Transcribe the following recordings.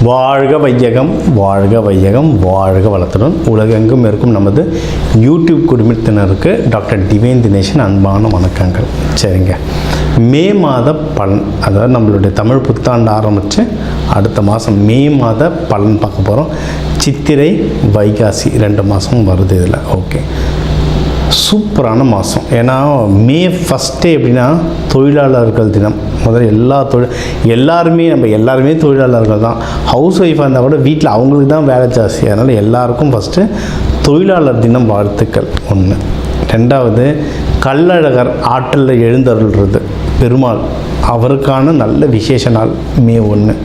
வாழ்க வையகம், வாழ்க வையகம், வாழ்க வளத்துடன் உலகெங்கும் இருக்கும் நமது யூடியூப் குடும்பத்தினருக்கு டாக்டர் டிவைன் தினேஷன் அன்பான வணக்கங்கள். சரிங்க, மே மாத பலன், அதாவது நம்மளுடைய தமிழ் புத்தாண்டு ஆரம்பித்து அடுத்த மாதம் மே மாத பலன் பார்க்க போகிறோம். சித்திரை வைகாசி 2 மாதமும் வருது இதில். ஓகே, சூப்பரான மாதம். ஏன்னா மே ஃபஸ்ட்டே எப்படின்னா தொழிலாளர்கள் தினம். முதல்ல எல்லாருமே தொழிலாளர்கள் தான். ஹவுஸ் ஒய்ஃபாக இருந்தால் கூட வீட்டில் அவங்களுக்கு தான் வேலை ஜாஸ்தி. அதனால் எல்லாருக்கும் ஃபஸ்ட்டு தொழிலாளர் தினம் வாழ்த்துக்கள் ஒன்று. ரெண்டாவது, கள்ளழகர் ஆற்றலில் எழுந்தருள்றது பெருமாள், அவருக்கான நல்ல விசேஷ நாள் மே 1.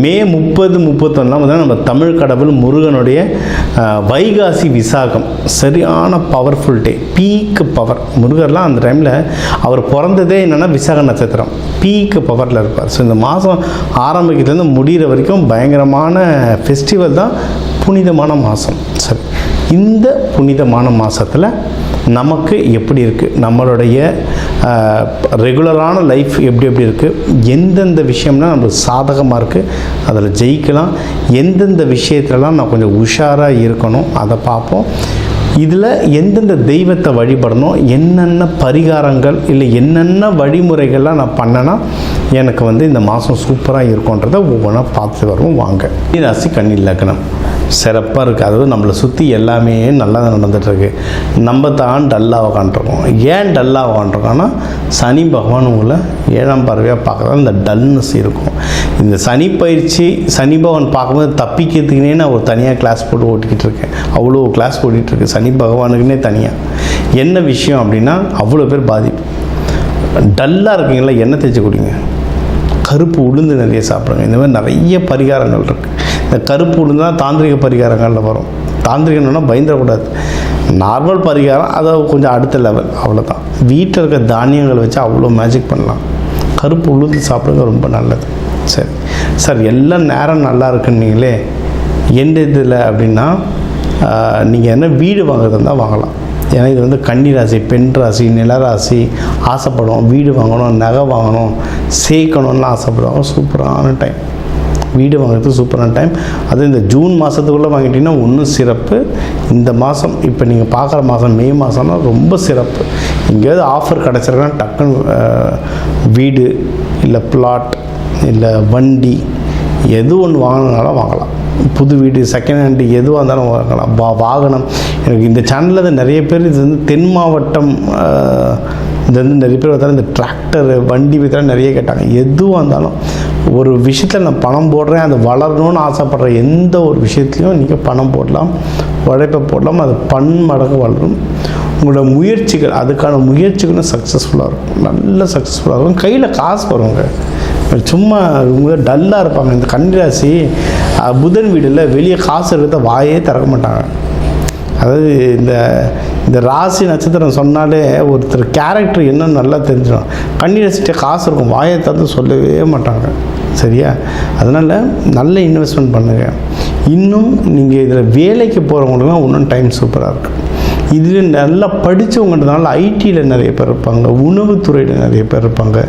மே 30, 31 நம்ம தமிழ் கடவுள் முருகனுடைய வைகாசி விசாகம், சரியான பவர்ஃபுல் டே, பீக்கு பவர். முருகர்லாம் அந்த டைமில் அவர் பிறந்ததே என்னென்னா விசாக நட்சத்திரம், பீக்கு பவரில் இருப்பார். ஸோ இந்த மாதம் ஆரம்பிக்கிறதுலேருந்து முடிகிற வரைக்கும் பயங்கரமான ஃபெஸ்டிவல் தான், புனிதமான மாதம். சரி, இந்த புனிதமான மாதத்தில் நமக்கு எப்படி இருக்குது, நம்மளுடைய ரெகுலரான லைஃப் எப்படி இருக்குது, எந்தெந்த விஷயம்னா நம்மளுக்கு சாதகமாக இருக்குது, அதில் ஜெயிக்கலாம், எந்தெந்த விஷயத்துலலாம் நான் கொஞ்சம் உஷாராக இருக்கணும் அதை பார்ப்போம். இதில் எந்தெந்த தெய்வத்தை வழிபடணும், என்னென்ன பரிகாரங்கள் இல்லை என்னென்ன வழிமுறைகள்லாம் நான் பண்ணேன்னா எனக்கு இந்த மாதம் சூப்பராக இருக்கும்ன்றதை ஒவ்வொன்றா பார்த்து வருவோம். வாங்க. ராசி கன்னி லக்னம் சிறப்பாக இருக்குது. அதாவது நம்மளை சுற்றி எல்லாமே நல்லா தான் நடந்துகிட்ருக்கு. நம்ம தான் டல்லாக உக்காண்ட்ருக்கோம். ஏன் டல்லாக உக்காண்ட்ருக்கோன்னா சனி பகவான் உங்களை 7ஆம் பார்வையாக பார்க்குறதா இந்த டல்னஸ் இருக்கும். இந்த சனி பயிற்சி, சனி பகவான் பார்க்கும்போது தப்பிக்கிறதுக்குனே நான் ஒரு தனியாக கிளாஸ் போட்டு ஓட்டிக்கிட்டு இருக்கேன். அவ்வளோ கிளாஸ் ஓட்டிகிட்ருக்கு சனி பகவானுக்குன்னே தனியாக. என்ன விஷயம் அப்படின்னா, அவ்வளோ பேர் பாதிப்பு. டல்லாக இருக்கீங்களா, எண்ணெய் தேய்ச்சி குடிங்க, கருப்பு உளுந்து நிறைய சாப்பிடுங்க. இந்த மாதிரி நிறைய பரிகாரங்கள் இருக்குது. இந்த கருப்பு உளுந்து தான் தாந்திரிக பரிகாரங்களில் வரும். தாந்திரிகம்னா பயந்துடக்கூடாது, நார்மல் பரிகாரம், அதை கொஞ்சம் அடுத்த லெவல், அவ்வளோதான். வீட்டில் இருக்க தானியங்கள் வச்சு அவ்வளோ மேஜிக் பண்ணலாம். கருப்பு உளுந்து சாப்பிடுங்க, ரொம்ப நல்லது. சரி சார், எல்லாம் நேரம் நல்லா இருக்குன்னீங்களே, எந்த இதில் அப்படின்னா நீங்கள் என்ன வீடு வாங்குறது இருந்தால் வாங்கலாம். ஏன்னா இது கன்னி ராசி, பெண் ராசி, நிலராசி ஆசைப்படும், வீடு வாங்கணும், நகை வாங்கணும், சேர்க்கணும்னு ஆசைப்படுவாங்க. சூப்பரான டைம், வீடு வாங்குறதுக்கு சூப்பரான டைம். அது இந்த ஜூன் மாதத்துக்குள்ளே வாங்கிட்டீங்கன்னா இன்னும் சிறப்பு. இந்த மாதம் இப்போ நீங்கள் பார்க்குற மாதம் மே மாதம்னா ரொம்ப சிறப்பு. எங்கேயாவது ஆஃபர் கிடச்சிருக்கா டக்குன்னு வீடு இல்லை பிளாட் இல்லை வண்டி எது ஒன்று வாங்கினாலும் வாங்கலாம். புது வீடு, செகண்ட் ஹேண்டு எதுவாக இருந்தாலும் வாங்கலாம். வாகனம். எனக்கு இந்த சேனலில் நிறைய பேர் இது தென் மாவட்டம் நிறைய பேர் பார்த்தாலும் இந்த டிராக்டர் வண்டி பற்றிலாம் நிறைய கேட்டாங்க. எதுவாக இருந்தாலும் ஒரு விஷயத்தில் நான் பணம் போடுறேன், அது வளரணும்னு ஆசைப்படுற எந்த ஒரு விஷயத்துலையும் நீங்கள் பணம் போடலாம், உழைப்பை போடலாம், அது பன்மடங்கு வளரும். உங்களோட முயற்சிகள், அதுக்கான முயற்சிகளும் சக்ஸஸ்ஃபுல்லாக இருக்கும், நல்ல சக்ஸஸ்ஃபுல்லாக இருக்கும். கையில் காசு வருவாங்க. சும்மா இவங்க டல்லாக இருப்பாங்க. இந்த கன்னிராசி புதன் வீடில் வெளியே காசு இருக்கிறத வாயே திறக்க மாட்டாங்க. அதாவது இந்த ராசி நட்சத்திரம் சொன்னாலே ஒருத்தர் கேரக்டர் என்னன்னு நல்லா தெரிஞ்சிடும். கன்னிராசிட்ட காசு இருக்கும், வாயை திறந்து சொல்லவே மாட்டாங்க. சரியா? அதனால் நல்ல இன்வெஸ்ட்மெண்ட் பண்ணுங்கள். இன்னும் நீங்கள் இதில் வேலைக்கு போகிறவங்களுக்குலாம் இன்னும் டைம் சூப்பராக இருக்குது. இதில் நல்லா படித்தவங்கன்றதுனால ஐடியில் நிறைய பேர் இருப்பாங்க, உணவுத்துறையில் நிறைய பேர் இருப்பாங்க,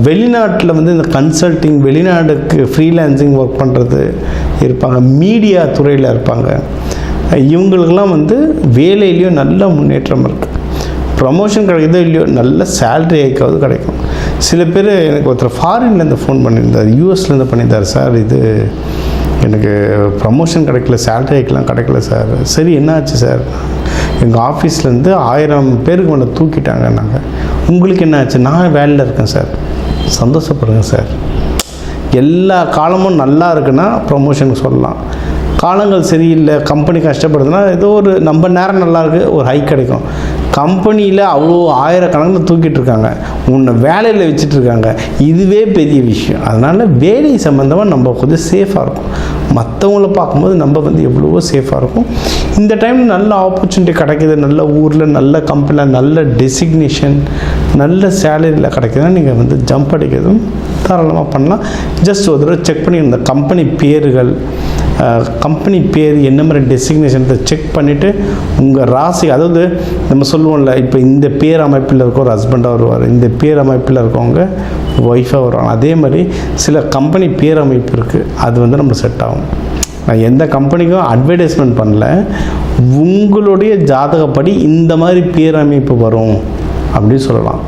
வெளிநாட்டில் இந்த கன்சல்ட்டிங், வெளிநாடுக்கு ஃப்ரீலான்சிங் ஒர்க் பண்ணுறது இருப்பாங்க, மீடியா துறையில் இருப்பாங்க. இவங்களுக்கெல்லாம் வேலையிலையும் நல்ல முன்னேற்றம் இருக்குது. ப்ரமோஷன் கிடைக்குதோ இல்லையோ, நல்ல சேலரி ஹைக்காவது கிடைக்கும். சில பேர் எனக்கு ஒருத்தர் ஃபாரின்லேருந்து ஃபோன் பண்ணியிருந்தார், யூஎஸ்லேருந்து பண்ணியிருந்தார். சார், இது எனக்கு ப்ரமோஷன் கிடைக்கல, சேலரி ஹைக்கெலாம் கிடைக்கல சார். சரி, என்ன ஆச்சு சார்? எங்கள் ஆஃபீஸ்லேருந்து 1000 பேருக்கு மேலே தூக்கிட்டாங்க. நாங்கள், உங்களுக்கு என்ன ஆச்சு? நான் வேலையில் இருக்கேன் சார். சந்தோஷப்படுங்க சார். எல்லா காலமும் நல்லா இருக்குன்னா ப்ரமோஷனுக்கு சொல்லலாம். காலங்கள் சரியில்லை, கம்பெனி கஷ்டப்படுதுன்னா ஏதோ ஒரு நம்ம நேரம் நல்லா இருக்குது, ஒரு ஹைக் கிடைக்கும். கம்பெனியில் அவ்வளோ 1000 கணக்கில் தூக்கிட்டு இருக்காங்க, உன்னை வேலையில் வச்சுட்ருக்காங்க. இதுவே பெரிய விஷயம். அதனால் வேலை சம்மந்தமாக நம்ம கொஞ்சம் சேஃபாக இருக்கும். மற்றவங்கள பார்க்கும்போது நம்ம எவ்வளவோ சேஃபாக இருக்கும். இந்த டைமில் நல்ல ஆப்பர்ச்சுனிட்டி கிடைக்கிது, நல்ல ஊரில், நல்ல கம்பெனியில், நல்ல டெசிக்னேஷன், நல்ல சேலரியில் கிடைக்குதுன்னா நீங்கள் ஜம்ப் அடிக்கிறதும் தாராளமாக பண்ணலாம். ஜஸ்ட் ஒரு தடவை செக் பண்ணி இந்த கம்பெனி பேர்கள் கம்பெனி பேர் என்ன மாதிரி டெசிக்னேஷனை செக் பண்ணிவிட்டு உங்கள் ராசி, அதாவது நம்ம சொல்லுவோம்ல, இப்போ இந்த பேர் அமைப்பில் இருக்க ஒரு ஹஸ்பண்டாக வருவார், இந்த பேர் அமைப்பில் இருக்கவங்க ஒய்ஃபாக வருவாங்க. அதே மாதிரி சில கம்பெனி பேர் அமைப்பு இருக்குது, அது வந்து நம்ம செட் ஆகும். நான் எந்த கம்பெனிக்கும் அட்வர்டைஸ்மெண்ட் பண்ணல, உங்களுடைய ஜாதகப்படி இந்த மாதிரி பேர் அமைப்பு வரும் அப்படின்னு சொல்லலாம்.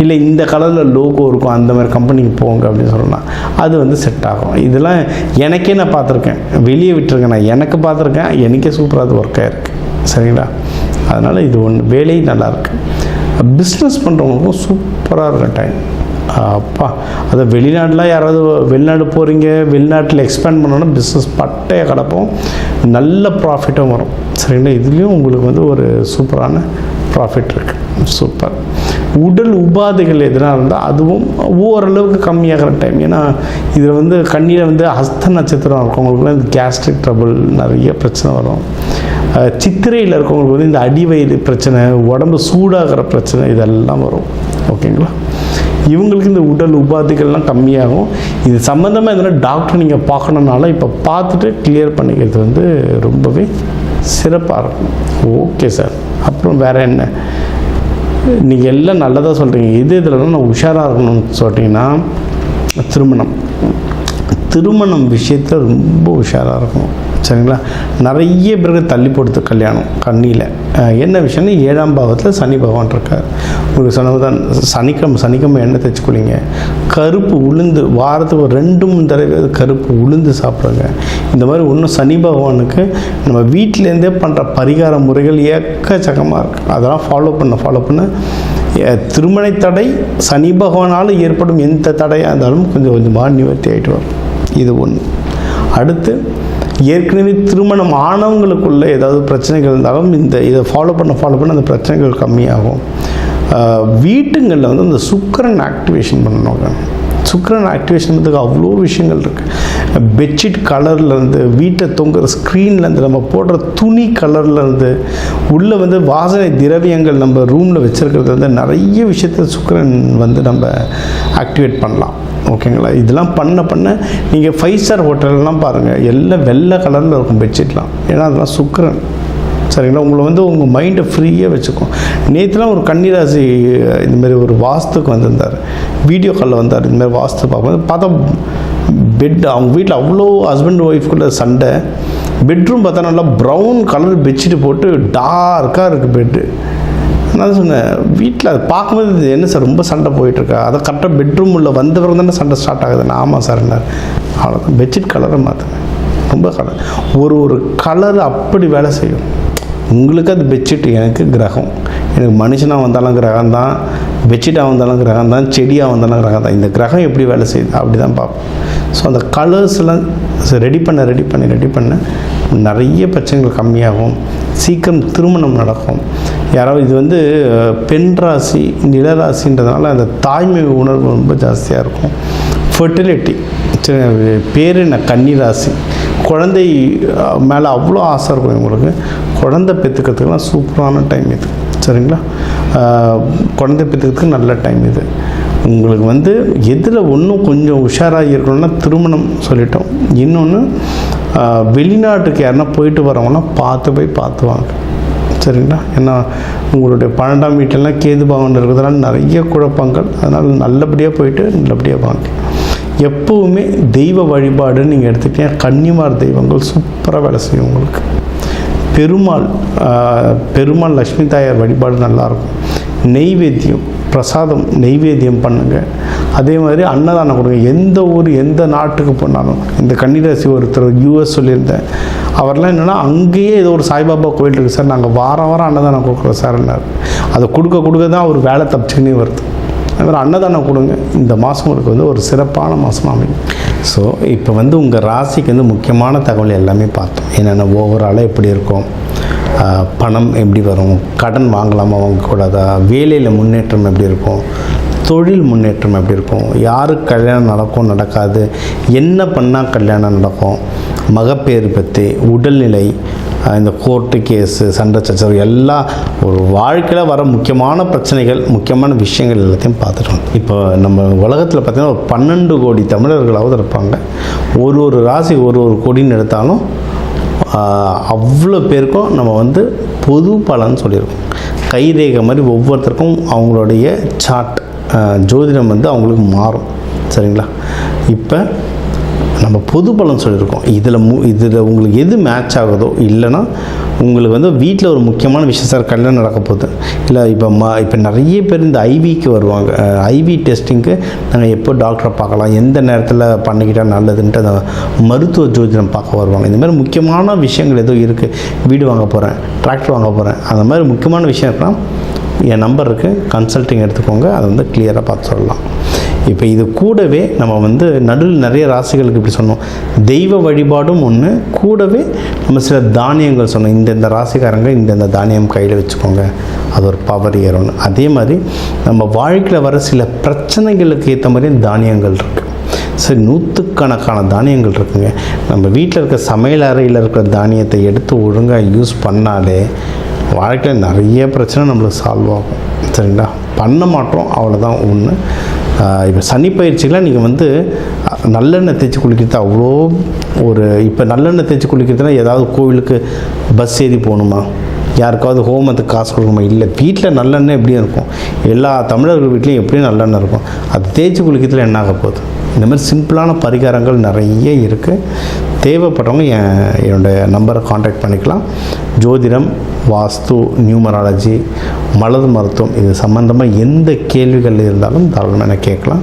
இல்லை இந்த கலரில் லோகோ இருக்கும், அந்த மாதிரி கம்பெனிக்கு போங்க அப்படின்னு சொல்லலாம். அது வந்து செட் ஆகும். இதெல்லாம் எனக்கே நான் பார்த்துருக்கேன், வெளியே விட்டுருக்கேன், நான் எனக்கு பார்த்துருக்கேன், எனக்கே சூப்பராக அது ஒர்க் ஆகிருக்கு. சரிங்களா? அதனால் இது ஒன்று வேலை நல்லாயிருக்கு. பிஸ்னஸ் பண்ணுறவங்களுக்கும் சூப்பராக இருக்க டைம். அப்பா, அதை வெளிநாட்டில் யாராவது வெளிநாடு போகிறீங்க, வெளிநாட்டில் எக்ஸ்பேண்ட் பண்ணோன்னா பிஸ்னஸ் பட்டையை கிடப்போம், நல்ல ப்ராஃபிட்டும் வரும். சரிங்களா? இதுலேயும் உங்களுக்கு வந்து ஒரு சூப்பரான ப்ராஃபிட் இருக்குது. சூப்பர். உடல் உபாதைகள் எதுனா இருந்தால் அதுவும் ஓரளவுக்கு கம்மியாகிற டைம். ஏன்னா இதில் வந்து கண்ணியில் வந்து ஹஸ்த நட்சத்திரம் இருக்கவங்களுக்கு வந்து கேஸ்ட்ரிக் ட்ரபிள் நிறைய பிரச்சனை வரும். சித்திரையில் இருக்கவங்களுக்கு வந்து இந்த அடிவயிறு பிரச்சனை, உடம்பு சூடாகிற பிரச்சனை, இதெல்லாம் வரும். ஓகேங்களா? இவங்களுக்கு இந்த உடல் உபாதைகள்லாம் கம்மியாகும். இது சம்மந்தமாக எதனா டாக்டர் நீங்கள் பார்க்கணுன்னால இப்போ பார்த்துட்டு கிளியர் பண்ணிக்கிறது வந்து ரொம்பவே சிறப்பாக இருக்கும். Okay sir. அப்புறம் வேறு என்ன, நீங்கள் எல்லாம் நல்லதாக சொல்கிறீங்க, இதெல்லாம் நான் உஷாராக இருக்கணும்னு சொல்கிறீங்கன்னா, திருமணம் விஷயத்தில் ரொம்ப உஷாராக இருக்கணும். சரிங்களா? நிறைய பேருக்கு தள்ளி போடுது கல்யாணம் கண்ணியில். என்ன விஷயம்னா, 7ஆம் பாவத்தில் சனி பகவான் இருக்கார். உங்களுக்கு சொன்னதான், சனிக்கிழமை எண்ணெய் தைச்சிக்கொள்ளிங்க. கருப்பு உளுந்து வாரத்துக்கு ஒரு 2-3 தடவை கருப்பு உளுந்து சாப்பிடுங்க. இந்த மாதிரி ஒன்றும் சனி பகவானுக்கு நம்ம வீட்டிலேருந்தே பண்ணுற பரிகார முறைகள் ஏக்கச்சக்கமாக இருக்குது. அதெல்லாம் ஃபாலோ பண்ண திருமண தடை சனி பகவானால் ஏற்படும் எந்த தடையாக இருந்தாலும் கொஞ்சம் கொஞ்சமாக நிவர்த்தி ஆகிட்டு வரும். இது ஒன்று. அடுத்து, ஏற்கனவே திருமணம் ஆனவங்களுக்குள்ள ஏதாவது பிரச்சனைகள் இருந்தாலும் இதை ஃபாலோ பண்ண அந்த பிரச்சனைகள் கம்மியாகும். வீட்டுங்களில் வந்து அந்த சுக்கிரன் ஆக்டிவேஷன் பண்ணணுங்க. சுக்கிரன் ஆக்டிவேஷன் பண்ணுறதுக்கு அவ்வளோ விஷயங்கள் இருக்குது. பெட்ஷீட் கலர்லேருந்து, வீட்டை தொங்குற ஸ்க்ரீன்லேருந்து, நம்ம போடுற துணி கலர்லேருந்து, உள்ளே வந்து வாசனை திரவியங்கள் நம்ம ரூமில் வச்சுருக்கிறது வந்து நிறைய விஷயத்தை சுக்கிரன் வந்து நம்ம ஆக்டிவேட் பண்ணலாம். ஓகேங்களா? இதெல்லாம் பண்ண நீங்கள் 5 ஸ்டார் ஹோட்டல்லாம் பாருங்கள், எல்லாம் வெள்ளை கலரில் இருக்கும் பெட்ஷீட்லாம். ஏன்னா அதெல்லாம் சுக்கிரன். சரிங்களா? உங்களை வந்து உங்கள் மைண்டை ஃப்ரீயாக வச்சுக்கும். நேற்றுலாம் ஒரு கன்னிராசி இந்தமாரி ஒரு வாஸ்துக்கு வந்திருந்தார், வீடியோ காலில் வந்தார். இந்தமாதிரி வாஸ்து பார்த்தா பெட், அவங்க வீட்டில் அவ்வளோ ஹஸ்பண்ட் ஒய்ஃப்குள்ள சண்டை. பெட்ரூம் பார்த்தா நல்லா ப்ரௌன் கலர் பெட்ஷீட்டு போட்டு டார்க்காக இருக்குது பெட்டு. நான் சொன்னேன், வீட்டில் அதை பார்க்கும்போது என்ன சார் ரொம்ப சண்டை போயிட்டுருக்கா, அதை கரெக்டாக பெட்ரூம் உள்ள வந்த பிறகு தானே சண்டை ஸ்டார்ட் ஆகுது. ஆமாம் சார், அவ்வளோதான். பெட்ஷீட் கலரை மாற்றுங்க, ரொம்ப கலர், ஒரு கலர் அப்படி வேலை செய்யும். உங்களுக்கு அது பெட்ஷீட், எனக்கு கிரகம். எனக்கு மனுஷனாக வந்தாலும் கிரகம் தான், பெட்ஷீட்டாக வந்தாலும் கிரகம் தான், செடியாக வந்தாலும் கிரகம் தான். இந்த கிரகம் எப்படி வேலை செய்யுது அப்படி தான் பார்ப்போம். ஸோ அந்த கலர்ஸ்லாம் ரெடி பண்ண நிறைய பிரச்சனைகள் கம்மியாகும். சீக்கிரம் திருமணம் நடக்கும். யாராவது இது வந்து பெண் ராசி, நிலராசின்றதுனால அந்த தாய்மை உணர்வு ரொம்ப ஜாஸ்தியாக இருக்கும். ஃபெர்டிலிட்டி, பேர் என்ன, கன்னி ராசி, குழந்தை மேலே அவ்வளோ ஆசை இருக்கும் இவங்களுக்கு. குழந்தை பெற்றுக்கிறதுக்கெலாம் சூப்பரான டைம் இது. சரிங்களா? குழந்தை பெற்றுக்கிறதுக்கு நல்ல டைம் இது. உங்களுக்கு வந்து எதில் ஒன்றும் கொஞ்சம் உஷாராக இருக்கணும்னா திருமணம் சொல்லிட்டோம். இன்னொன்று, வெளிநாட்டுக்கு யாருன்னா போயிட்டு வரவங்கன்னா பார்த்து வாங்க. சரிங்களா? ஏன்னா உங்களுடைய 12ஆம் வீட்டிலலாம் கேது பகவான் இருக்கிறதுனால நிறைய குழப்பங்கள். அதனால் நல்லபடியாக போயிட்டு நல்லபடியாக வாங்க. எப்போவுமே தெய்வ வழிபாடுன்னு நீங்கள் எடுத்துக்கிட்டீங்க, கன்னிமார் தெய்வங்கள் சூப்பராக வேலை செய்யும் உங்களுக்கு. பெருமாள் லக்ஷ்மி தாயார் வழிபாடு நல்லாயிருக்கும். நெய்வேத்தியம், பிரசாதம் நெய்வேத்தியம் பண்ணுங்கள். அதே மாதிரி அன்னதானம் கொடுங்க. எந்த ஊர் எந்த நாட்டுக்கு போனாலும், இந்த கன்னிராசி ஒருத்தர் US சொல்லியிருந்தேன், அவர்லாம் என்னென்னா அங்கேயே ஏதோ ஒரு சாய்பாபா கோயில் இருக்குது சார், நாங்கள் வாரம் அன்னதானம் கொடுக்குறோம் சார்னார். அதை கொடுக்க தான் ஒரு வேலை தப்பிச்சுக்கினே வருது. அது அன்னதானம் கொடுங்க. இந்த மாதம் உங்களுக்கு வந்து ஒரு சிறப்பான மாதம் அமையும். ஸோ இப்போ வந்து உங்கள் ராசிக்கு வந்து முக்கியமான தகவல் எல்லாமே பார்த்தோம். என்னென்ன ஓவராலாக எப்படி இருக்கும், பணம் எப்படி வரும், கடன் வாங்கலாமா வாங்கக்கூடாதா, வேலையில் முன்னேற்றம் எப்படி இருக்கும், தொழில் முன்னேற்றம் எப்படி இருக்கும், யாருக்கு கல்யாணம் நடக்கும் நடக்காது, என்ன பண்ணால் கல்யாணம் நடக்கும், மகப்பேறு பற்றி, உடல்நிலை, இந்த கோர்ட்டு கேஸு, சண்டை சச்சரவு எல்லாம் ஒரு வாழ்க்கையில் வர முக்கியமான பிரச்சனைகள், முக்கியமான விஷயங்கள் எல்லாத்தையும் பார்த்துட்டோம். இப்போ நம்ம உலகத்தில் பார்த்திங்கன்னா ஒரு 12 கோடி தமிழர்களாவது இருப்பாங்க. ஒரு ராசி ஒரு கோடின்னு எடுத்தாலும் அவ்வளோ பேருக்கும் நம்ம பொது பலன் சொல்லியிருக்கோம். கைரேகை மாதிரி ஒவ்வொருத்தருக்கும் அவங்களுடைய சார்ட் ஜோதிடம் அவங்களுக்கு மாறும். சரிங்களா? இப்போ நம்ம பொது பலன் சொல்லியிருக்கோம். இதில் உங்களுக்கு எது மேட்ச் ஆகுதோ, இல்லைன்னா உங்களுக்கு வீட்டில் ஒரு முக்கியமான விஷயம், சார் கல்யாணம் நடக்க போகுது, இல்லை இப்போ நிறைய பேர் இந்த ஐவிக்கு வருவாங்க. ஐவி டெஸ்டிங்க்கு நாங்கள் எப்போ டாக்டரை பார்க்கலாம், எந்த நேரத்தில் பண்ணிக்கிட்டால் நல்லதுன்ட்டு அந்த மருத்துவ ஜோதிடம் பார்க்க வருவாங்க. இந்த மாதிரி முக்கியமான விஷயங்கள் எதுவும் இருக்குது, வீடு வாங்க போகிறேன், டிராக்டர் வாங்க போகிறேன், அந்த மாதிரி முக்கியமான விஷயம் இருக்குன்னா என் நம்பர் இருக்குது, கன்சல்ட்டிங் எடுத்துக்கோங்க. அதை கிளியராக பார்த்து சொல்லலாம். இப்போ இது கூடவே நம்ம நடுவில் நிறைய ராசிகளுக்கு இப்படி சொன்னோம், தெய்வ வழிபாடும் ஒன்று, கூடவே நம்ம சில தானியங்கள் சொன்னோம். இந்த ராசிக்காரங்க இந்த தானியம் கையில் வச்சுக்கோங்க, அது ஒரு பவர் ஏறும்னு. அதே மாதிரி நம்ம வாழ்க்கையில் வர சில பிரச்சனைகளுக்கு ஏற்ற மாதிரி தானியங்கள் இருக்குது. சரி, 100கணக்கான தானியங்கள் இருக்குங்க. நம்ம வீட்டில் இருக்க சமையல் அறையில் இருக்கிற தானியத்தை எடுத்து ஒழுங்காக யூஸ் பண்ணாலே வாழ்க்கையில் நிறைய பிரச்சனை நம்மளுக்கு சால்வ் ஆகும். சரிங்களா? பண்ண மாட்டோம், அவ்வளோதான் ஒன்று. இப்போ சனி பயிற்சியில் நீங்கள் நல்லெண்ணெய் தேய்ச்சி குளிக்கிறது அவ்வளோ இப்போ நல்லெண்ணெய் தேய்ச்சி குளிக்கிறதுனா ஏதாவது கோவிலுக்கு பஸ் ஏறி போகணுமா, யாருக்காவது ஹோமத்துக்கு காசு கொடுக்கணுமா? இல்லை, வீட்டில் நல்லெண்ணெய் எப்படியும் இருக்கும். எல்லா தமிழர்கள் வீட்லேயும் எப்படியும் நல்லெண்ணெய் இருக்கும். அது தேய்ச்சி குளிக்கிறதுல என்ன ஆக போகுது? இந்த மாதிரி சிம்பிளான பரிகாரங்கள் நிறைய இருக்குது. தேவைப்பட்டவங்க என்னுடைய நம்பரை காண்டாக்ட் பண்ணிக்கலாம். ஜோதிடம், வாஸ்து, நியூமராலஜி, மலர் மருத்துவம், இது சம்மந்தமாக எந்த கேள்விகள் இருந்தாலும் தாராளமாக எனக்கு கேட்கலாம்.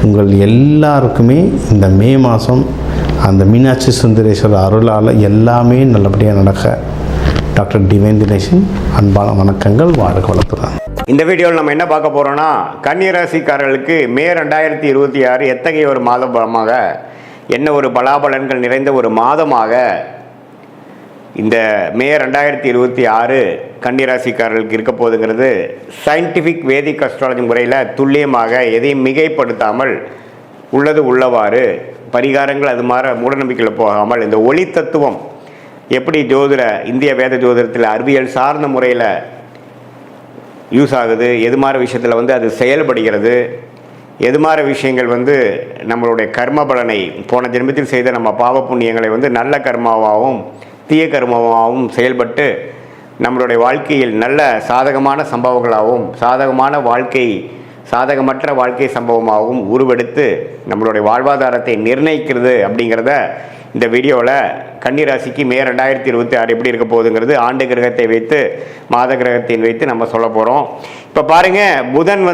உங்கள் எல்லாருக்குமே இந்த மே மாதம் அந்த மீனாட்சி சுந்தரேஸ்வரர் அருளால் எல்லாமே நல்லபடியாக நடக்க டாக்டர் டிவைன் தினேஷன் அன்பான வணக்கங்கள். வாழ்க வளத்துடன். இந்த வீடியோவில் நம்ம என்ன பார்க்க போகிறோன்னா, கன்னிராசிக்காரர்களுக்கு மே 2026 எத்தகைய ஒரு மாதமாக, என்ன ஒரு பலாபலன்கள் நிறைந்த ஒரு மாதமாக இந்த மே 2026 கன்னிராசிக்காரர்களுக்கு இருக்க போகுதுங்கிறது சயின்டிஃபிக் வேதிக் அஸ்ட்ராலஜி முறையில் துல்லியமாக எதையும் மிகைப்படுத்தாமல் உள்ளது உள்ளவாறு பரிகாரங்கள் அது மாதிரி மூடநம்பிக்கையில் போகாமல் இந்த ஒளி தத்துவம் எப்படி இந்திய வேத ஜோதிடத்தில் அறிவியல் சார்ந்த முறையில் யூஸ் ஆகுது, எது மாதிரி விஷயத்தில் அது செயல்படுகிறது, எது மாதிரி விஷயங்கள் நம்மளுடைய கர்ம பலனை, போன ஜென்மத்தில் செய்த நம்ம பாவ புண்ணியங்களை நல்ல கர்மாவாகவும் தீய கர்மாவாகவும் செயல்பட்டு நம்மளுடைய வாழ்க்கையில் நல்ல சாதகமான சம்பவங்களாகவும் சாதகமற்ற வாழ்க்கை சம்பவமாகவும் உருவெடுத்து நம்மளுடைய வாழ்வாதாரத்தை நிர்ணயிக்கிறது அப்படிங்கிறத இந்த வீடியோவில் கன்னிராசிக்கு மே 2026 எப்படி இருக்க போகுதுங்கிறது ஆண்டு கிரகத்தை வைத்து, மாத கிரகத்தின் வைத்து நம்ம சொல்ல போகிறோம். இப்போ பாருங்கள், புதன்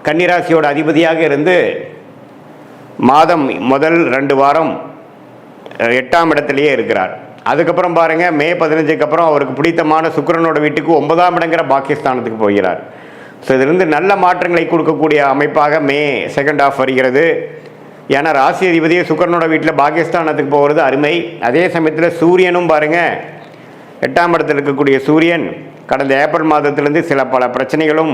கன்னிராசியோட அதிபதியாக இருந்து மாதம் முதல் 2 வாரம் 8ஆம் இடத்துலையே இருக்கிறார். அதுக்கப்புறம் பாருங்கள், மே 15க்கு அப்புறம் அவருக்கு பிடித்தமான சுக்கிரனோட வீட்டுக்கு 9ஆம் இடங்கிற பாக்கியஸ்தானத்துக்கு போகிறார். ஸோ இதிலிருந்து நல்ல மாற்றங்களை கொடுக்கக்கூடிய அமைப்பாக மே செகண்ட் ஹாஃப் வருகிறது. ஏன்னா ராசி அதிபதியே சுக்கிரனோட வீட்டில் பாகிஸ்தானத்துக்கு போகிறது அருமை. அதே சமயத்தில் சூரியனும் பாருங்கள், 8ஆம் இடத்தில் இருக்கக்கூடிய சூரியன் கடந்த ஏப்ரல் மாதத்திலேருந்து பல பிரச்சனைகளும்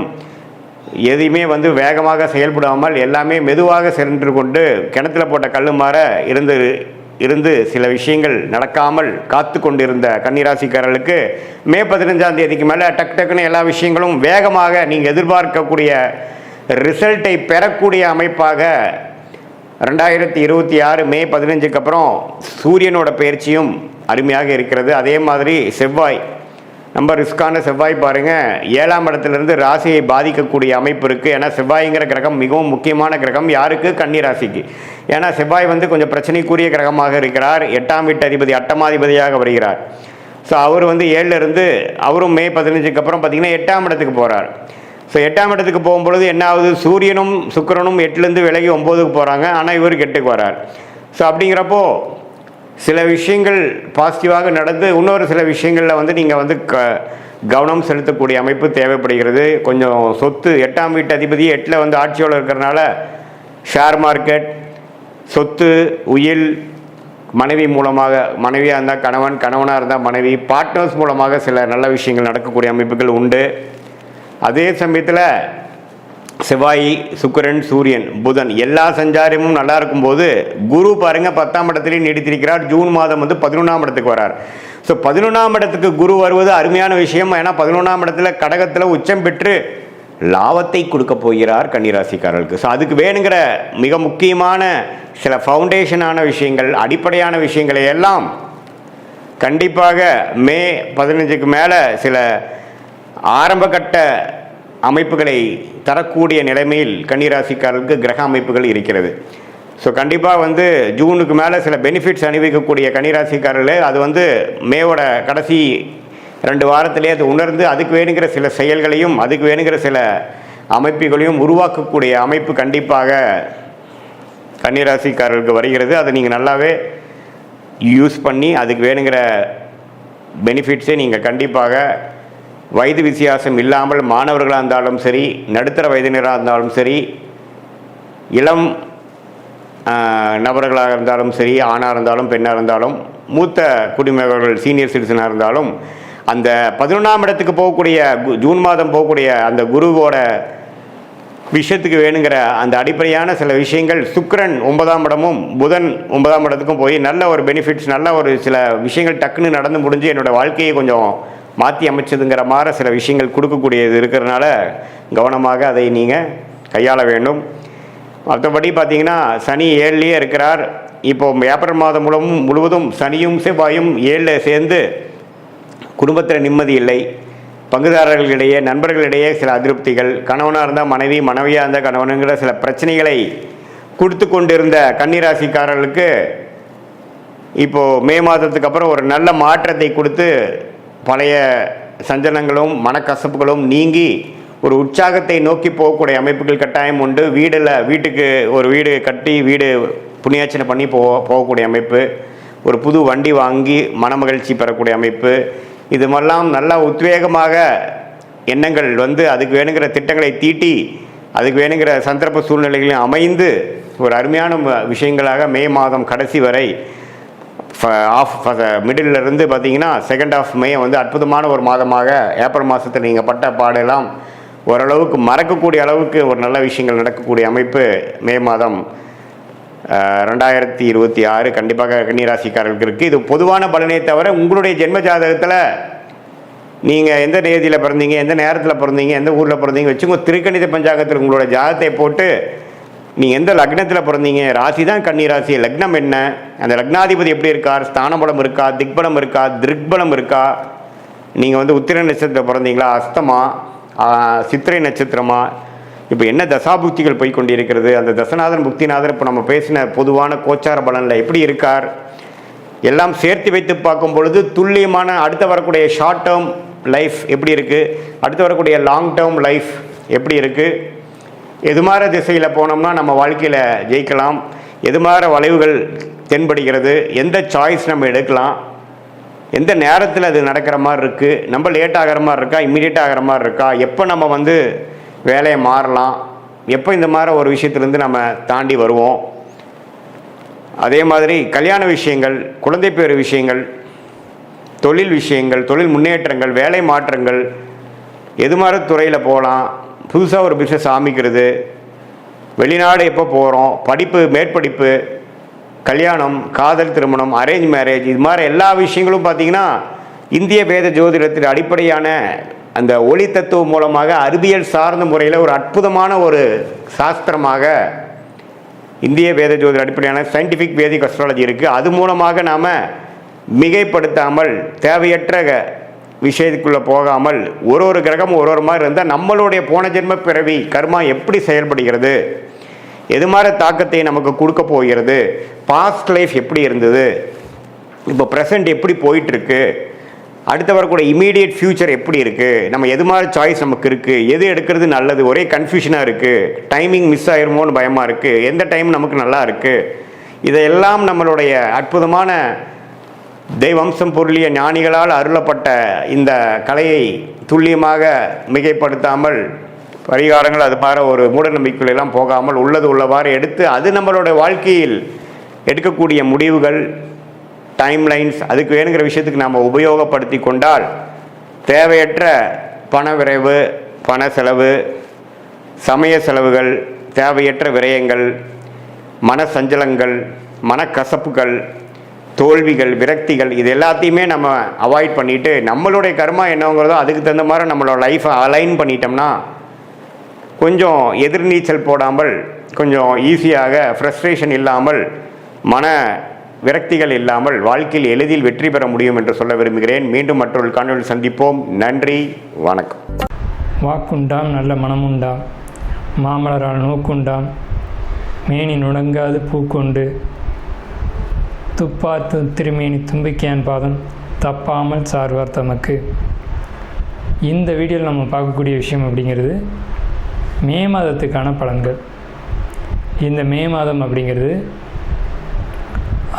எதையுமே வேகமாக செயல்படாமல் எல்லாமே மெதுவாக சென்று கொண்டு கிணத்துல போட்ட கல் மாற இருந்து சில விஷயங்கள் நடக்காமல் காத்து கொண்டிருந்த கன்னிராசிக்காரர்களுக்கு மே 15ஆம் தேதிக்கு மேலே டக்குன்னு எல்லா விஷயங்களும் வேகமாக நீங்கள் எதிர்பார்க்கக்கூடிய ரிசல்ட்டை பெறக்கூடிய அமைப்பாக 2026 மே 15க்கு அப்புறம் சூரியனோட பயிற்சியும் அருமையாக இருக்கிறது. அதே மாதிரி செவ்வாய், நம்ம ரிஸ்கான செவ்வாய் பாருங்கள், 7ஆம் இடத்துலேருந்து ராசியை பாதிக்கக்கூடிய அமைப்பு இருக்குது. ஏன்னா செவ்வாய்ங்கிற கிரகம் மிகவும் முக்கியமான கிரகம். யாருக்கு? கன்னிராசிக்கு. ஏன்னா செவ்வாய் கொஞ்சம் பிரச்சனைக்குரிய கிரகமாக இருக்கிறார். 8ஆம் வீட்டு அதிபதி, அட்டமாதிபதியாக வருகிறார். ஸோ அவர் 7ல் இருந்து அவரும் மே 15க்கு அப்புறம் பார்த்திங்கன்னா 8ஆம் இடத்துக்கு போகிறார். ஸோ 8ஆம் இடத்துக்கு போகும்பொழுது என்ன ஆகுது? சூரியனும் சுக்கிரனும் 8லேருந்து விலகி 9க்கு போகிறாங்க. ஆனால் இவர் 8க்கு வரார். ஸோ அப்படிங்கிறப்போ சில விஷயங்கள் பாசிட்டிவாக நடந்து, இன்னொரு சில விஷயங்களில் நீங்கள் கவனம் செலுத்தக்கூடிய அமைப்பு தேவைப்படுகிறது. கொஞ்சம் சொத்து, 8ஆம் வீட்டு அதிபதி 8ல் ஆட்சியோடு இருக்கிறனால ஷேர் மார்க்கெட், சொத்து, உயில், மனைவி மூலமாக, மனைவியாக இருந்தால் கணவன், கணவனாக இருந்தால் மனைவி, பார்ட்னர்ஸ் மூலமாக சில நல்ல விஷயங்கள் நடக்கக்கூடிய அமைப்புகள் உண்டு. அதே சமயத்தில் செவ்வாய், சுக்கிரன், சூரியன், புதன் எல்லா சஞ்சாரமும் நல்லா இருக்கும்போது குரு பாருங்கள் 10ஆம் இடத்துலேயும் நீடித்திருக்கிறார். ஜூன் மாதம் 11ஆம் இடத்துக்கு வரார். ஸோ 11ஆம் இடத்துக்கு குரு வருவது அருமையான விஷயம். ஏன்னா 11ஆம் இடத்துல கடகத்தில் உச்சம் பெற்று லாபத்தை கொடுக்க போகிறார் கன்னிராசிக்காரர்களுக்கு. ஸோ அதுக்கு வேணுங்கிற மிக முக்கியமான சில ஃபவுண்டேஷனான விஷயங்கள், அடிப்படையான விஷயங்களை எல்லாம் கண்டிப்பாக மே 15க்கு மேலே சில ஆரம்பகட்ட அமைப்புகளை தரக்கூடிய நிலைமையில் கன்னிராசிக்காரர்களுக்கு கிரக அமைப்புகள் இருக்கிறது. ஸோ கண்டிப்பாக ஜூனுக்கு மேலே சில பெனிஃபிட்ஸ் அனுபவிக்கக்கூடிய கன்னிராசிக்காரர்களே அது மேவோட கடைசி 2 வாரத்திலே அது உணர்ந்து அதுக்கு வேணுங்கிற சில செயல்களையும் அதுக்கு வேணுங்கிற சில அமைப்புகளையும் உருவாக்கக்கூடிய அமைப்பு கண்டிப்பாக கன்னிராசிக்காரர்களுக்கு வருகிறது. அதை நீங்கள் நல்லாவே யூஸ் பண்ணி அதுக்கு வேணுங்கிற பெனிஃபிட்ஸை நீங்கள் கண்டிப்பாக வயது வித்தியாசம் இல்லாமல் மாணவர்களாக இருந்தாலும் சரி, நடுத்தர வயதினராக இருந்தாலும் சரி, இளம் நபர்களாக இருந்தாலும் சரி, ஆணாக இருந்தாலும் பெண்ணாக இருந்தாலும், மூத்த குடிமகர்கள் சீனியர் சிட்டிசனாக இருந்தாலும், அந்த 11ஆம் இடத்துக்கு போகக்கூடிய ஜூன் மாதம் போகக்கூடிய அந்த குருவோட விஷயத்துக்கு வேணுங்கிற அந்த அடிப்படையான சில விஷயங்கள் சுக்கிரன் 9ஆம் இடமும் புதன் 9ஆம் இடத்துக்கும் போய் நல்ல ஒரு பெனிஃபிட்ஸ், நல்ல ஒரு சில விஷயங்கள் டக்குன்னு நடந்து முடிஞ்சு என்னோடய வாழ்க்கையை கொஞ்சம் மாற்றி அமைச்சதுங்கிற மாதிரி சில விஷயங்கள் கொடுக்கக்கூடியது இருக்கிறதுனால கவனமாக அதை நீங்கள் கையாள வேண்டும். மற்றபடி பார்த்தீங்கன்னா சனி 7லேயே இருக்கிறார். இப்போது ஏப்ரல் மாதம் முழுவதும் சனியும் செவ்வாயும் 7ல் சேர்ந்து குடும்பத்தில் நிம்மதி இல்லை, பங்குதாரர்களிடையே நண்பர்களிடையே சில அதிருப்திகள், கணவனாக இருந்தால் மனைவி, மனைவியாக இருந்தால் கணவனுங்கிற சில பிரச்சனைகளை கொடுத்து கொண்டிருந்த கன்னிராசிக்காரர்களுக்கு இப்போது மே மாதத்துக்கு அப்புறம் ஒரு நல்ல மாற்றத்தை கொடுத்து பழைய சஞ்சலங்களும் மனக்கசப்புகளும் நீங்கி ஒரு உற்சாகத்தை நோக்கி போகக்கூடிய அமைப்புகள் கட்டாயம் உண்டு. வீட்டுக்கு ஒரு வீடு கட்டி வீடு புண்ணியாச்சனை பண்ணி போகக்கூடிய அமைப்பு, ஒரு புது வண்டி வாங்கி மனமகிழ்ச்சி பெறக்கூடிய அமைப்பு, இது மாதிரிலாம் நல்லா உத்வேகமாக எண்ணங்கள் அதுக்கு வேணுங்கிற திட்டங்களை தீட்டி அதுக்கு வேணுங்கிற சந்தர்ப்ப சூழ்நிலைகளையும் அமைந்து ஒரு அருமையான விஷயங்களாக மே மாதம் கடைசி வரை மிடில் இருந்து பார்த்தீங்கன்னா செகண்ட் ஆஃப் மே அற்புதமான ஒரு மாதமாக ஏப்ரல் மாதத்தில் நீங்கள் பட்ட பாடெல்லாம் ஓரளவுக்கு மறக்கக்கூடிய அளவுக்கு ஒரு நல்ல விஷயங்கள் நடக்கக்கூடிய அமைப்பு மே மாதம் 2026 கண்டிப்பாக கன்னிராசிக்காரர்களுக்கு இருக்குது. இது பொதுவான பலனே தவிர உங்களுடைய ஜென்ம ஜாதகத்தில் நீங்கள் எந்த தேதியில் பிறந்தீங்க, எந்த நேரத்தில் பிறந்தீங்க, எந்த ஊரில் பிறந்தீங்க வச்சுக்கோ. திருக்கணித பஞ்சாங்கத்தில் உங்களோட ஜாதகத்தை போட்டு நீங்கள் எந்த லக்னத்தில் பிறந்தீங்க, ராசி தான் கன்னிராசி, லக்னம் என்ன, அந்த லக்னாதிபதி எப்படி இருக்கார், ஸ்தானபலம் இருக்கா, திக்பலம் இருக்கா, திருக்பலம் இருக்கா, நீங்கள் உத்திர நட்சத்திரத்தில் பிறந்தீங்களா, அஸ்தமா, சித்திரை நட்சத்திரமா, இப்போ என்ன தசாபுக்திகள் போய் கொண்டிருக்கிறது, அந்த தசநாதன் புக்திநாதன் இப்போ நம்ம பேசின பொதுவான கோச்சார பலனில் எப்படி இருக்கார், எல்லாம் சேர்த்து வைத்து பார்க்கும் பொழுது துல்லியமான அடுத்து வரக்கூடிய ஷார்ட் டேர்ம் லைஃப் எப்படி இருக்குது, அடுத்து வரக்கூடிய லாங் டேர்ம் லைஃப் எப்படி இருக்குது, எது மாதிரி திசையில் போனோம்னா நம்ம வாழ்க்கையில் ஜெயிக்கலாம், எது மாதிரி வளைவுகள் தென்படுகிறது, எந்த சாய்ஸ் நம்ம எடுக்கலாம், எந்த நேரத்தில் அது நடக்கிற மாதிரி இருக்குது, நம்ம லேட் ஆகிற மாதிரி இருக்கா, இம்மிடியேட் ஆகிற மாதிரி இருக்கா, எப்போ நம்ம வேலையை மாறலாம், எப்போ இந்த மாதிரி ஒரு விஷயத்துலேருந்து நம்ம தாண்டி வருவோம். அதே மாதிரி கல்யாண விஷயங்கள், குழந்தை பேர் விஷயங்கள், தொழில் விஷயங்கள், தொழில் முன்னேற்றங்கள், வேலை மாற்றங்கள், எது மாதிரி துறையில் போகலாம், புதுசாக ஒரு பிஸ்னஸ் ஆரம்பிக்கிறது, வெளிநாடு எப்போ போகிறோம், படிப்பு, மேற்படிப்பு, கல்யாணம், காதல் திருமணம், அரேஞ்ச் மேரேஜ், இது மாதிரி எல்லா விஷயங்களும் பார்த்திங்கன்னா இந்திய வேத ஜோதிடத்தின் அடிப்படையான அந்த ஒளி தத்துவம் மூலமாக அறிவியல் சார்ந்த முறையில் ஒரு அற்புதமான ஒரு சாஸ்திரமாக இந்திய வேத ஜோதிட அடிப்படையான சயின்டிஃபிக் வேதிக் அஸ்ட்ராலஜி இருக்குது. அது மூலமாக நாம் மிகைப்படுத்தாமல் தேவையற்ற விஷயத்துக்குள்ளே போகாமல் ஒரு கிரகம் ஒரு மாதிரி இருந்தால் நம்மளுடைய போன ஜென்ம பிறவி கர்மா எப்படி செயல்படுகிறது, எது மாதிரி தாக்கத்தை நமக்கு கொடுக்க போகிறது, பாஸ்ட் லைஃப் எப்படி இருந்தது, இப்போ ப்ரெசண்ட் எப்படி போயிட்டுருக்கு, அடுத்து வரக்கூடிய இமீடியட் ஃப்யூச்சர் எப்படி இருக்குது, நம்ம எது மாதிரி சாய்ஸ் நமக்கு இருக்குது, எது எடுக்கிறது நல்லது, ஒரே கன்ஃபியூஷனாக இருக்குது, டைமிங் மிஸ் ஆயிருமோன்னு பயமாக இருக்குது, எந்த டைம் நமக்கு நல்லா இருக்குது, இதையெல்லாம் நம்மளுடைய அற்புதமான தெய்வம்சம் பொருளிய ஞானிகளால் அருளப்பட்ட இந்த கலையை துல்லியமாக மிகைப்படுத்தாமல் பரிகாரங்கள் அது மாதிரி ஒரு மூடநம்பிக்கைகளெல்லாம் போகாமல் உள்ளது உள்ளவாறு எடுத்து அது நம்மளோட வாழ்க்கையில் எடுக்கக்கூடிய முடிவுகள், டைம்லைன்ஸ், அதுக்கு வேணுங்கிற விஷயத்துக்கு நாம் உபயோகப்படுத்தி கொண்டால் தேவையற்ற பண விரைவு, பண செலவு, சமய செலவுகள், தேவையற்ற விரயங்கள், மன சஞ்சலங்கள், மனக்கசப்புகள், தோல்விகள், விரக்திகள் இது எல்லாத்தையுமே நம்ம அவாய்ட் பண்ணிவிட்டு நம்மளுடைய கர்மா என்னங்கிறதோ அதுக்கு தகுந்த மாதிரி நம்மளோட லைஃப்பை அலைன் பண்ணிட்டோம்னா கொஞ்சம் எதிர்நீச்சல் போடாமல் கொஞ்சம் ஈஸியாக ஃப்ரஸ்ட்ரேஷன் இல்லாமல் மன விரக்திகள் இல்லாமல் வாழ்க்கையில் எளிதில் வெற்றி பெற முடியும் என்று சொல்ல விரும்புகிறேன். மீண்டும் மற்றொரு காணொளியில் சந்திப்போம். நன்றி, வணக்கம். வாக்குண்டாம் நல்ல மனமுண்டாம், மாமலரால் நோக்குண்டாம், மேனி நுடங்காது பூக்கொண்டு, துப்பாத்து திருமேனி தும்பிக்கையான் பாதம் தப்பாமல் சார்வார் தமக்கு. இந்த வீடியோவில் நம்ம பார்க்கக்கூடிய விஷயம் அப்படிங்கிறது மே மாதத்துக்கான பலன்கள். இந்த மே மாதம் அப்படிங்கிறது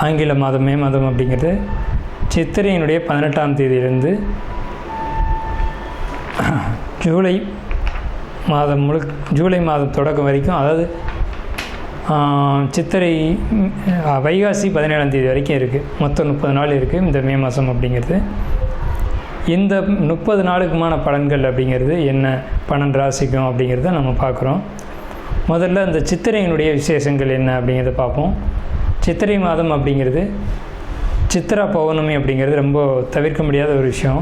ஆங்கில மாதம். மே மாதம் அப்படிங்கிறது சித்திரையினுடைய 18ஆம் தேதியிலிருந்து ஜூலை மாதம் ஜூலை மாதம் தொடக்கம் வரைக்கும், அதாவது சித்திரை வைகாசி 17ஆம் தேதி வரைக்கும் இருக்குது. மொத்தம் 30 நாள் இருக்குது இந்த மே மாதம் அப்படிங்கிறது. இந்த 30 நாளுக்குமான பலன்கள் அப்படிங்கிறது என்ன, 12 ராசிக்கும் அப்படிங்கிறத நம்ம பார்க்குறோம். முதல்ல இந்த சித்திரையினுடைய விசேஷங்கள் என்ன அப்படிங்கிறத பார்ப்போம். சித்திரை மாதம் அப்படிங்கிறது சித்ரா பௌர்ணமி அப்படிங்கிறது ரொம்ப தவிர்க்க முடியாத ஒரு விஷயம்.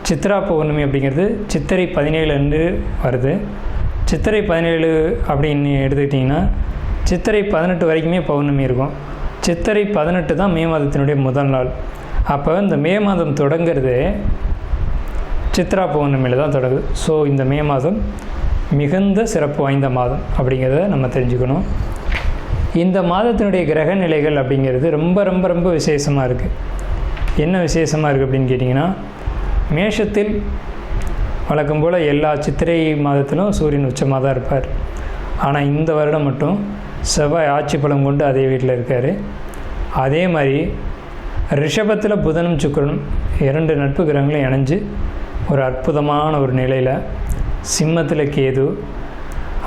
சித்ரா பௌர்ணமி அப்படிங்கிறது சித்திரை 17 அன்று வருது. சித்திரை 17 அப்படின்னு எடுத்துக்கிட்டிங்கன்னா சித்திரை 18 வரைக்குமே பௌர்ணமி இருக்கும். சித்திரை 18 தான் மே மாதத்தினுடைய முதல் நாள். அப்போ இந்த மே மாதம் தொடங்கிறது சித்ரா பௌர்ணமியில் தான் தொடங்குது. ஸோ இந்த மே மாதம் மிகுந்த சிறப்பு வாய்ந்த மாதம் அப்படிங்கிறத நம்ம தெரிஞ்சுக்கணும். இந்த மாதத்தினுடைய கிரக நிலைகள் அப்படிங்கிறது ரொம்ப ரொம்ப ரொம்ப விசேஷமாக இருக்குது. என்ன விசேஷமாக இருக்குது அப்படின்னு கேட்டிங்கன்னா, மேஷத்தில் வழக்கம் போல் எல்லா சித்திரை மாதத்திலும் சூரியன் உச்சமாக தான் இருப்பார். ஆனால் இந்த வருடம் மட்டும் செவ்வாய் ஆட்சி பலம் கொண்டு அதே வீட்டில் இருக்கார். அதே மாதிரி ரிஷபத்தில் புதனும் சுக்கிரனும் 2 நட்பு கிரகங்களும் இணைஞ்சு ஒரு அற்புதமான ஒரு நிலையில், சிம்மத்தில் கேது,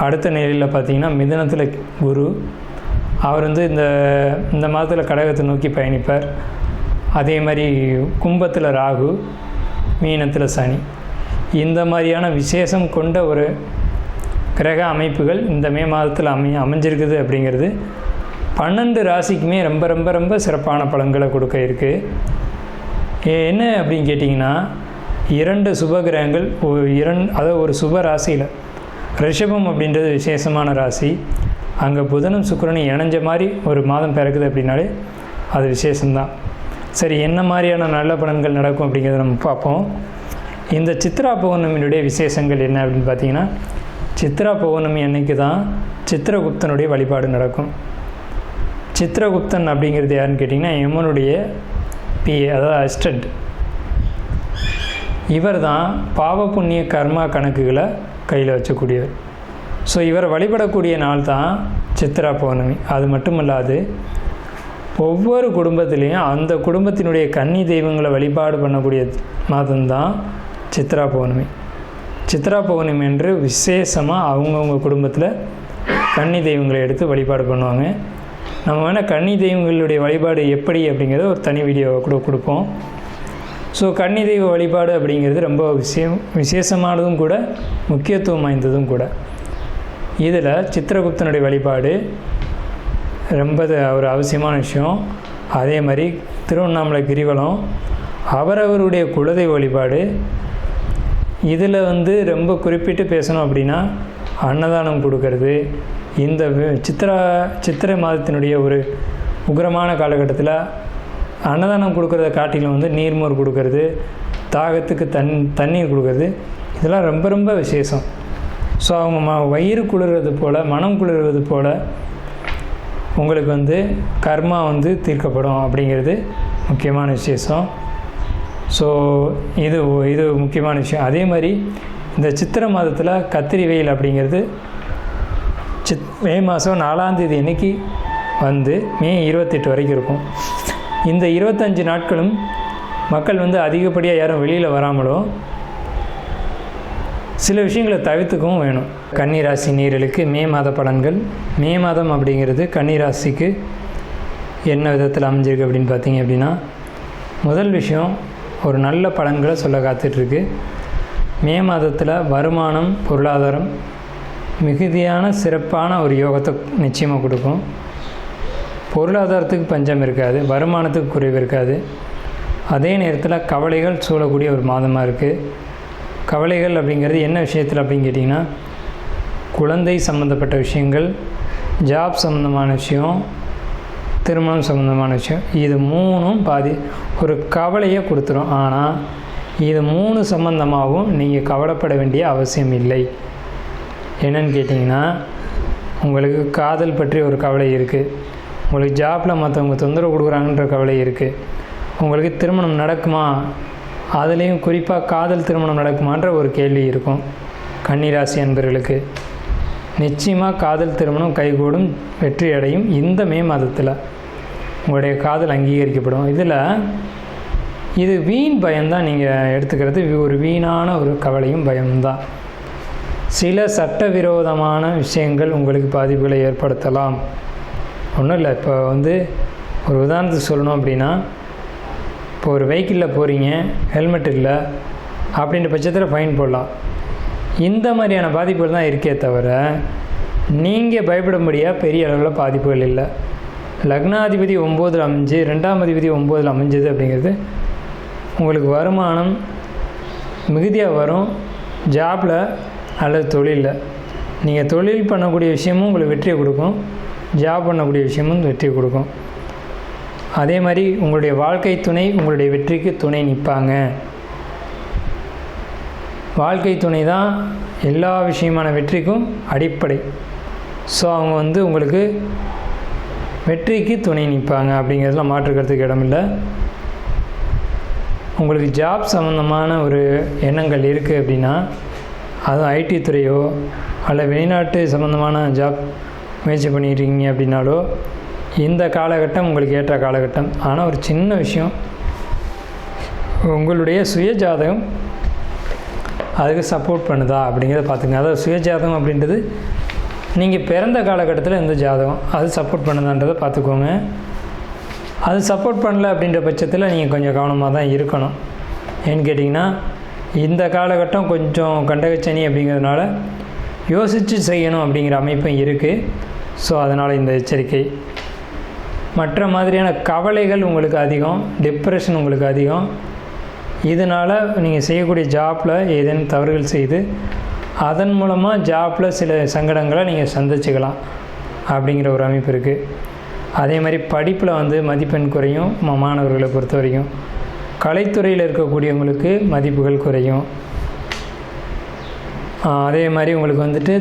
அடுத்த நிலையில் பார்த்திங்கன்னா மிதுனத்தில் குரு, அவர் இந்த மாதத்தில் கடகத்தை நோக்கி பயணிப்பார். அதே மாதிரி கும்பத்தில் ராகு, மீனத்தில் சனி. இந்த மாதிரியான விசேஷம் கொண்ட ஒரு கிரக அமைப்புகள் இந்த மே மாதத்தில் அமைஞ்சிருக்குது அப்படிங்கிறது 12 ராசிக்குமே ரொம்ப ரொம்ப ரொம்ப சிறப்பான பலன்களை கொடுக்க இருக்குது. என்ன அப்படின்னு கேட்டிங்கன்னா, 2 சுப கிரகங்கள் அதாவது ஒரு சுப ராசியில், ரிஷபம் அப்படின்றது விசேஷமான ராசி. அங்கே புதனும் சுக்கிரனும் இணைஞ்ச மாதிரி ஒரு மாதம் பிறக்குது அப்படின்னாலே அது விசேஷம்தான். சரி, என்ன மாதிரியான நல்ல பலன்கள் நடக்கும் அப்படிங்கிறத நம்ம பார்ப்போம். இந்த சித்ரா பௌர்ணமியினுடைய விசேஷங்கள் என்ன அப்படின்னு பார்த்தீங்கன்னா, சித்ரா பௌர்ணமி அன்னைக்கு தான் சித்திரகுப்தனுடைய வழிபாடு நடக்கும். சித்திரகுப்தன் அப்படிங்கிறது யாருன்னு கேட்டிங்கன்னா, யமனுடைய பிஏ, அதாவது அசிஸ்டண்ட். இவர் தான் பாவ புண்ணிய கர்மா கணக்குகளை கையில் வச்சக்கூடியவர். ஸோ இவரை வழிபடக்கூடிய நாள் தான் சித்ரா பௌர்ணமி. அது மட்டுமல்லாது ஒவ்வொரு குடும்பத்திலையும் அந்த குடும்பத்தினுடைய கன்னி தெய்வங்களை வழிபாடு பண்ணக்கூடிய மாதம்தான் சித்ரா பௌர்ணமி. சித்ரா பௌர்ணமி என்று விசேஷமாக அவங்கவுங்க குடும்பத்தில் கன்னி தெய்வங்களை எடுத்து வழிபாடு பண்ணுவாங்க. நம்ம வேணால் கன்னி தெய்வங்களுடைய வழிபாடு எப்படி அப்படிங்கிறத ஒரு தனி வீடியோவை கூட கொடுப்போம். ஸோ கன்னி தெய்வ வழிபாடு அப்படிங்கிறது ரொம்ப விசேஷமானதும் கூட, முக்கியத்துவம் வாய்ந்ததும் கூட. இதில் சித்திரகுப்தனுடைய வழிபாடு ரொம்ப ஒரு அவசியமான விஷயம். அதே மாதிரி திருவண்ணாமலை கிரிவலம், அவரவருடைய குலதெய்வ வழிபாடு. இதில் ரொம்ப குறிப்பிட்டு பேசணும் அப்படின்னா அன்னதானம் கொடுக்கறது. இந்த சித்திரை மாதத்தினுடைய ஒரு உக்கிரமான காலகட்டத்தில் அன்னதானம் கொடுக்குறத காட்டிலும் நீர்மோர் கொடுக்கறது, தாகத்துக்கு தண்ணீர் கொடுக்கறது, இதெல்லாம் ரொம்ப ரொம்ப விசேஷம். ஸோ அவங்க வயிறு குளிர்றது போல், மனம் குளிர்வது போல் உங்களுக்கு கர்மா தீர்க்கப்படும் அப்படிங்கிறது முக்கியமான விசேஷம். ஸோ இது முக்கியமான விஷயம். அதே மாதிரி இந்த சித்திரை மாதத்தில் கத்திரி வெயில் அப்படிங்கிறது மே மாதம் 4ஆம் தேதி அன்னைக்கு மே 28 வரைக்கும் இருக்கும். இந்த 25 நாட்களும் மக்கள் அதிகப்படியாக யாரும் வெளியில் வராமலோ சில விஷயங்களை தவிர்த்துக்கவும் வேணும். கன்னிராசி நேயர்களுக்கு மே மாத பலன்கள். மே மாதம் அப்படிங்கிறது கன்னிராசிக்கு என்ன விதத்தில் அமைஞ்சிருக்கு அப்படின்னு பார்த்தீங்க அப்படின்னா, முதல் விஷயம் ஒரு நல்ல பலன்களை சொல்ல காத்துட்ருக்கு. மே மாதத்தில் வருமானம், பொருளாதாரம் மிகுதியான சிறப்பான ஒரு யோகத்தை நிச்சயமாக கொடுக்கும். பொருளாதாரத்துக்கு பஞ்சம் இருக்காது, வருமானத்துக்கு குறைவு இருக்காது. அதே நேரத்தில் கவலைகள் சூழக்கூடிய ஒரு மாதமாக இருக்குது. கவலைகள் அப்படிங்கிறது என்ன விஷயத்தில் அப்படின்னு கேட்டிங்கன்னா, குழந்தை சம்மந்தப்பட்ட விஷயங்கள், ஜாப் சம்மந்தமான விஷயம், திருமணம் சம்மந்தமான விஷயம், இது 3ம் ஒரு கவலையை கொடுத்துரும். ஆனால் இது 3 சம்மந்தமாகவும் நீங்கள் கவலைப்பட வேண்டிய அவசியம் இல்லை. என்னன்னு கேட்டிங்கன்னா, உங்களுக்கு காதல் பற்றி ஒரு கவலை இருக்குது, உங்களுக்கு ஜாப்பில் மற்றவங்க தொந்தரவு கொடுக்குறாங்கன்ற கவலை இருக்குது, உங்களுக்கு திருமணம் நடக்குமா, அதுலேயும் குறிப்பாக காதல் திருமணம் நடக்குமான்ற ஒரு கேள்வி இருக்கும். கன்னிராசி அன்பர்களுக்கு நிச்சயமாக காதல் திருமணம் கைகூடும், வெற்றி அடையும். இந்த மே மாதத்தில் உங்களுடைய காதல் அங்கீகரிக்கப்படும். இது வீண் பயம்தான். நீங்கள் எடுத்துக்கிறது ஒரு வீணான ஒரு கவலையும் பயம்தான். சில சட்டவிரோதமான விஷயங்கள் உங்களுக்கு பாதிப்புகளை ஏற்படுத்தலாம். ஒன்றும் இல்லை, இப்போ ஒரு உதாரணத்துக்கு சொல்லணும் அப்படின்னா, இப்போ ஒரு வெஹிக்கிளில் போகிறீங்க, ஹெல்மெட் இல்லை அப்படின்ற பட்சத்தில் ஃபைன் போடலாம். இந்த மாதிரியான பாதிப்புகள் தான் இருக்கே தவிர நீங்கள் பயப்படும்படியாக பெரிய அளவில் பாதிப்புகள் இல்லை. லக்னாதிபதி 9ல் அமைஞ்சு 2ஆம் அதிபதி 9ல் அமைஞ்சது அப்படிங்கிறது உங்களுக்கு வருமானம் மிகுதியாக வரும். ஜாப்பில் அல்லது தொழிலில் நீங்கள் தொழில் பண்ணக்கூடிய விஷயமும் உங்களுக்கு வெற்றியை கொடுக்கும், ஜாப் பண்ணக்கூடிய விஷயமும் வெற்றியை கொடுக்கும். அதே மாதிரி உங்களுடைய வாழ்க்கை துணை உங்களுடைய வெற்றிக்கு துணை நிற்பாங்க. வாழ்க்கை துணை தான் எல்லா விஷயமான வெற்றிக்கும் அடிப்படை. ஸோ அவங்க உங்களுக்கு வெற்றிக்கு துணை நிற்பாங்க அப்படிங்கிறதுல மாற்றுக்கிறதுக்கு இடமில்லை. உங்களுக்கு ஜாப் சம்மந்தமான ஒரு எண்ணங்கள் இருக்குது அப்படின்னா, அதுவும் ஐடி துறையோ அல்ல வெளிநாட்டு சம்மந்தமான ஜாப் முயற்சி பண்ணிக்கிறீங்க அப்படின்னாலோ இந்த காலகட்டம் உங்களுக்கு ஏற்ற காலகட்டம். ஆனால் ஒரு சின்ன விஷயம், உங்களுடைய சுயஜாதகம் அதுக்கு சப்போர்ட் பண்ணுதா அப்படிங்கிறத பார்த்துங்க. அதாவது சுயஜாதகம் அப்படின்றது நீங்கள் பிறந்த காலகட்டத்தில் இந்த ஜாதகம் அது சப்போர்ட் பண்ணுதான்றதை பார்த்துக்கோங்க. அது சப்போர்ட் பண்ணல அப்படின்ற பட்சத்தில் நீங்கள் கொஞ்சம் கவனமாக தான் இருக்கணும். ஏன்னு கேட்டிங்கன்னா, இந்த காலகட்டம் கொஞ்சம் கண்டகச்சனி அப்படிங்கிறதுனால யோசித்து செய்யணும் அப்படிங்கிற அமைப்பும் இருக்குது. ஸோ அதனால் இந்த எச்சரிக்கை. மற்ற மாதிரியான கவலைகள் உங்களுக்கு அதிகம், டிப்ரெஷன் உங்களுக்கு அதிகம். இதனால் நீங்கள் செய்யக்கூடிய ஜாப்பில் ஏதேனும் தவறுகள் செய்து அதன் மூலமாக ஜாப்பில் சில சங்கடங்களை நீங்கள் சந்திச்சுக்கலாம் அப்படிங்கிற ஒரு அமைப்பு இருக்குது. அதே மாதிரி படிப்பில் மதிப்பெண் குறையும். மாணவர்களை பொறுத்த வரைக்கும் கலைத்துறையில் இருக்கக்கூடியவங்களுக்கு மதிப்புகள் குறையும். அதே மாதிரி உங்களுக்கு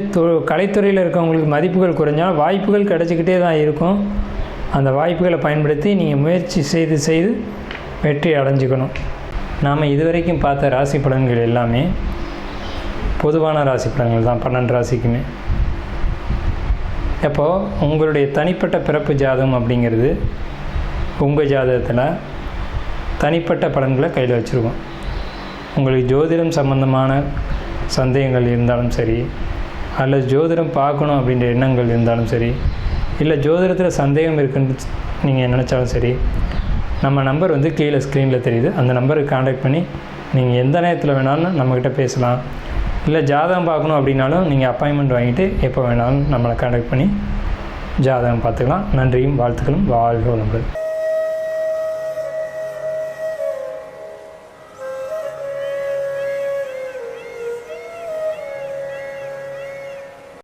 கலைத்துறையில் இருக்கவங்களுக்கு மதிப்புகள் குறைஞ்சால் வாய்ப்புகள் கிடச்சிக்கிட்டே தான் இருக்கும். அந்த வாய்ப்புகளை பயன்படுத்தி நீங்கள் முயற்சி செய்து வெற்றி அடைஞ்சிக்கணும். நாம் இதுவரைக்கும் பார்த்த ராசி பலன்கள் எல்லாமே பொதுவான ராசி பலன்கள் தான், 12 ராசிக்குமே. அப்போது உங்களுடைய தனிப்பட்ட பிறப்பு ஜாதகம் அப்படிங்கிறது உங்கள் ஜாதகத்தில் தனிப்பட்ட பலன்களை கையில் வச்சுருக்கோம். உங்களுக்கு ஜோதிடம் சம்பந்தமான சந்தேகங்கள் இருந்தாலும் சரி, அல்லது ஜோதிடம் பார்க்கணும் அப்படின்ற எண்ணங்கள் இருந்தாலும் சரி, இல்லை ஜோதிடத்தில் சந்தேகம் இருக்குன்னு நீங்கள் நினச்சாலும் சரி, நம்ம நம்பர் கீழே ஸ்க்ரீனில் தெரியுது. அந்த நம்பருக்கு கான்டாக்ட் பண்ணி நீங்கள் எந்த நேரத்தில் வேணாலும் நம்மக்கிட்ட பேசலாம். இல்லை ஜாதகம் பார்க்கணும் அப்படின்னாலும் நீங்கள் அப்பாயின்மெண்ட் வாங்கிட்டு எப்போ வேணாலும் நம்மளை கான்டாக்ட் பண்ணி ஜாதகம் பார்த்துக்கலாம். நன்றியும் வாழ்த்துக்களும். வாழ்க வளமுடன்.